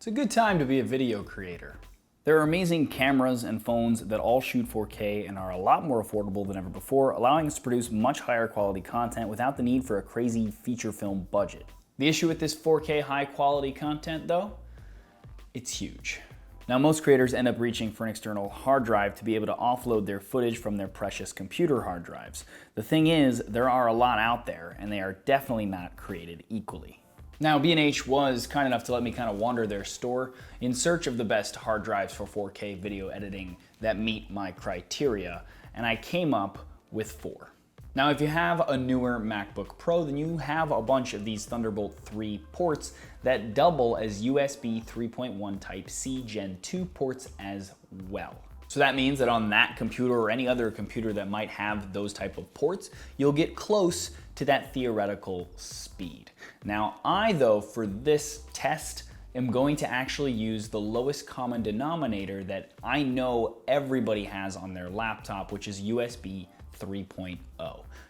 It's a good time to be a video creator. There are amazing cameras and phones that all shoot 4K and are a lot more affordable than ever before, allowing us to produce much higher quality content without the need for a crazy feature film budget. The issue with this 4K high quality content though, it's huge. Now most creators end up reaching for an external hard drive to be able to offload their footage from their precious computer hard drives. The thing is, there are a lot out there and they are definitely not created equally. Now, B&H was kind enough to let me kind of wander their store in search of the best hard drives for 4K video editing that meet my criteria, and I came up with 4. Now, if you have a newer MacBook Pro, then you have a bunch of these Thunderbolt 3 ports that double as USB 3.1 Type-C Gen 2 ports as well. So that means that on that computer or any other computer that might have those type of ports, you'll get close to that theoretical speed. Now I, though, for this test, am going to actually use the lowest common denominator that I know everybody has on their laptop, which is USB 3.0.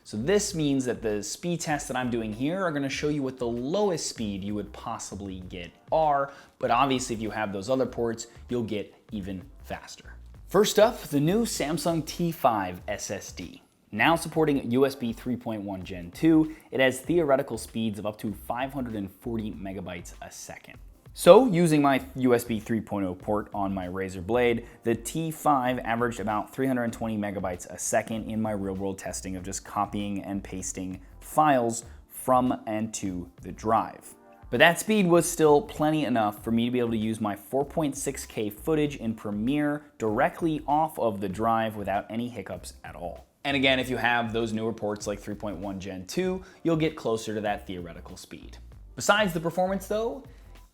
So this means that the speed tests that I'm doing here are gonna show you what the lowest speed you would possibly get are, but obviously if you have those other ports, you'll get even faster. First up, the new Samsung T5 SSD. Now supporting USB 3.1 Gen 2, it has theoretical speeds of up to 540 megabytes a second. So using my USB 3.0 port on my Razer Blade, the T5 averaged about 320 megabytes a second in my real-world testing of just copying and pasting files from and to the drive. But that speed was still plenty enough for me to be able to use my 4.6K footage in Premiere directly off of the drive without any hiccups at all. And again, if you have those newer ports like 3.1 Gen 2, you'll get closer to that theoretical speed. Besides the performance though,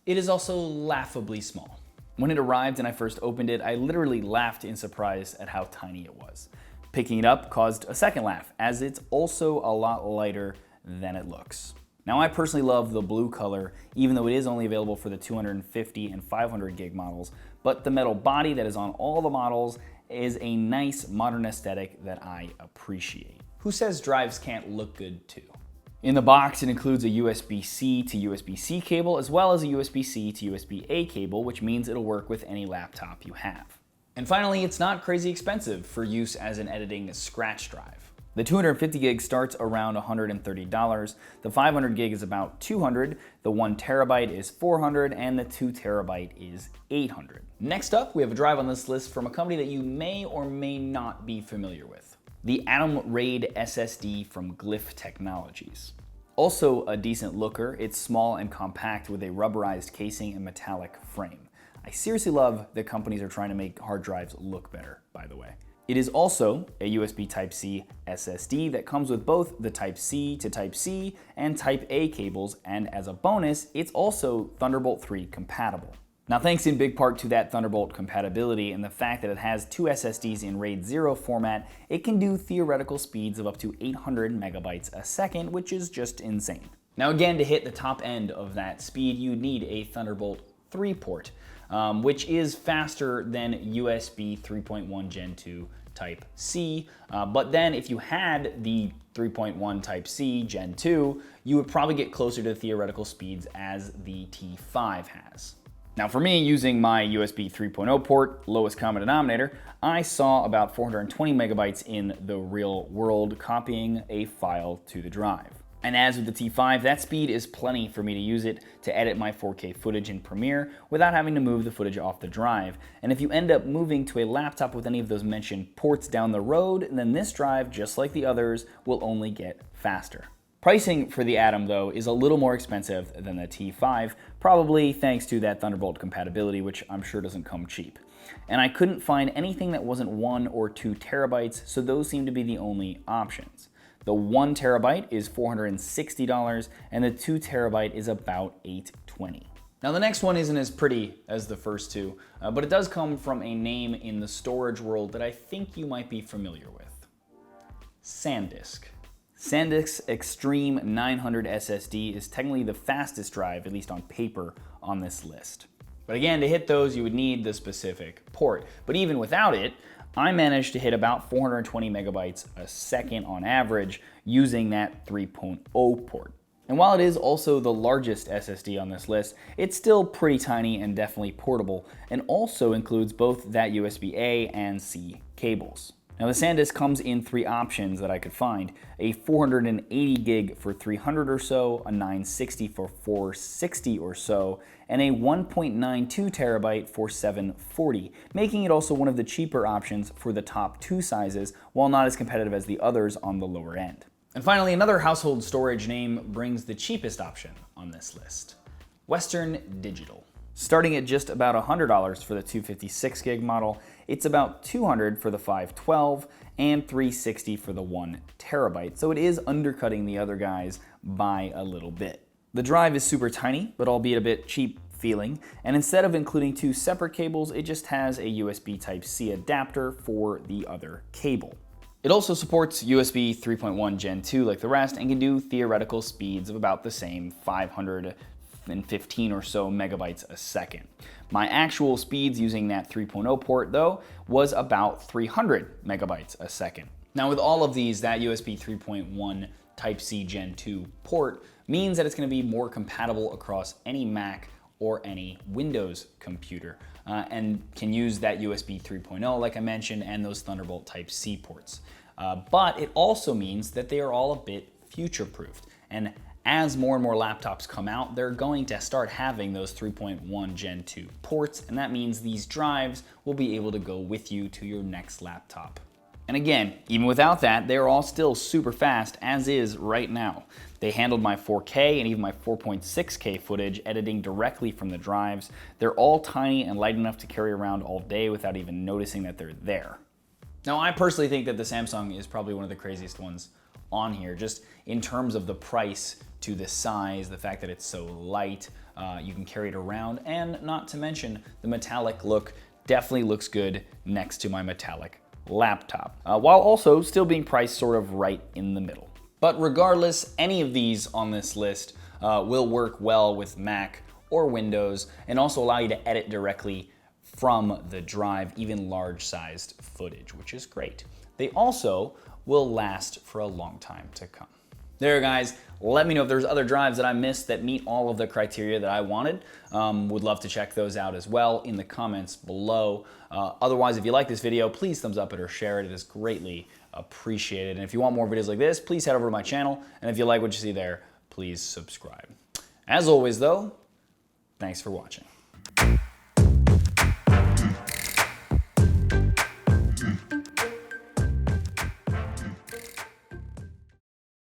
it is also laughably small. When it arrived and I first opened it, I literally laughed in surprise at how tiny it was. Picking it up caused a second laugh, as it's also a lot lighter than it looks. Now I personally love the blue color, even though it is only available for the 250 and 500 gig models, but the metal body that is on all the models is a nice modern aesthetic that I appreciate. Who says drives can't look good too? In the box, it includes a USB-C to USB-C cable, as well as a USB-C to USB-A cable, which means it'll work with any laptop you have. And finally, it's not crazy expensive for use as an editing scratch drive. The 250 gig starts around $130, the 500 gig is about $200, the 1 terabyte is $400, and the 2 terabyte is $800. Next up, we have a drive on this list from a company that you may or may not be familiar with. The Atom RAID SSD from Glyph Technologies. Also a decent looker, it's small and compact with a rubberized casing and metallic frame. I seriously love that companies are trying to make hard drives look better, by the way. It is also a USB Type-C SSD that comes with both the Type-C to Type-C and Type-A cables, and as a bonus, it's also Thunderbolt 3 compatible. Now thanks in big part to that Thunderbolt compatibility and the fact that it has 2 SSDs in RAID 0 format, it can do theoretical speeds of up to 800 megabytes a second, which is just insane. Now again, to hit the top end of that speed, you need a Thunderbolt 3 port, which is faster than USB 3.1 Gen 2 Type-C, but then if you had the 3.1 Type-C Gen 2, you would probably get closer to the theoretical speeds as the T5 has. Now for me, using my USB 3.0 port, lowest common denominator, I saw about 420 megabytes in the real world copying a file to the drive. And as with the T5, that speed is plenty for me to use it to edit my 4K footage in Premiere without having to move the footage off the drive. And if you end up moving to a laptop with any of those mentioned ports down the road, then this drive, just like the others, will only get faster. Pricing for the Atom, though, is a little more expensive than the T5, probably thanks to that Thunderbolt compatibility, which I'm sure doesn't come cheap. And I couldn't find anything that wasn't 1 or 2 terabytes, so those seem to be the only options. The 1 terabyte is $460, and the 2 terabyte is about $820. Now the next one isn't as pretty as the first two, but it does come from a name in the storage world that I think you might be familiar with. SanDisk. SanDisk Extreme 900 SSD is technically the fastest drive, at least on paper, on this list. But again, to hit those, you would need the specific port. But even without it, I managed to hit about 420 megabytes a second on average using that 3.0 port. And while it is also the largest SSD on this list, it's still pretty tiny and definitely portable, and also includes both that USB-A and C cables. Now the SanDisk comes in 3 options that I could find: a 480 gig for 300 or so, a 960 for 460 or so, and a 1.92 terabyte for 740, making it also one of the cheaper options for the top 2 sizes, while not as competitive as the others on the lower end. And finally, another household storage name brings the cheapest option on this list: Western Digital. Starting at just about $100 for the 256 gig model, it's about $200 for the 512 and $360 for the 1 terabyte, so it is undercutting the other guys by a little bit. The drive is super tiny, but albeit a bit cheap feeling, and instead of including 2 separate cables, it just has a USB Type-C adapter for the other cable. It also supports USB 3.1 Gen 2 like the rest, and can do theoretical speeds of about the same 515 or so megabytes a second. My actual speeds using that 3.0 port though was about 300 megabytes a second. Now with all of these, that USB 3.1 Type-C Gen 2 port means that it's going to be more compatible across any Mac or any Windows computer, and can use that USB 3.0 like I mentioned, and those Thunderbolt Type-C ports. But it also means that they are all a bit future-proofed, and as more and more laptops come out, they're going to start having those 3.1 Gen 2 ports, and that means these drives will be able to go with you to your next laptop. And again, even without that, they're all still super fast, as is right now. They handled my 4K and even my 4.6K footage editing directly from the drives. They're all tiny and light enough to carry around all day without even noticing that they're there. Now, I personally think that the Samsung is probably one of the craziest ones on here, just in terms of the price to the size, the fact that it's so light, you can carry it around, and not to mention the metallic look definitely looks good next to my metallic laptop, while also still being priced sort of right in the middle. But regardless, any of these on this list will work well with Mac or Windows, and also allow you to edit directly from the drive, even large-sized footage, which is great. They also will last for a long time to come. There, guys, let me know if there's other drives that I missed that meet all of the criteria that I wanted. Would love to check those out as well in the comments below. Otherwise, if you like this video, please thumbs up it or share it. It is greatly appreciated. And if you want more videos like this, please head over to my channel. And if you like what you see there, please subscribe. As always, though, thanks for watching.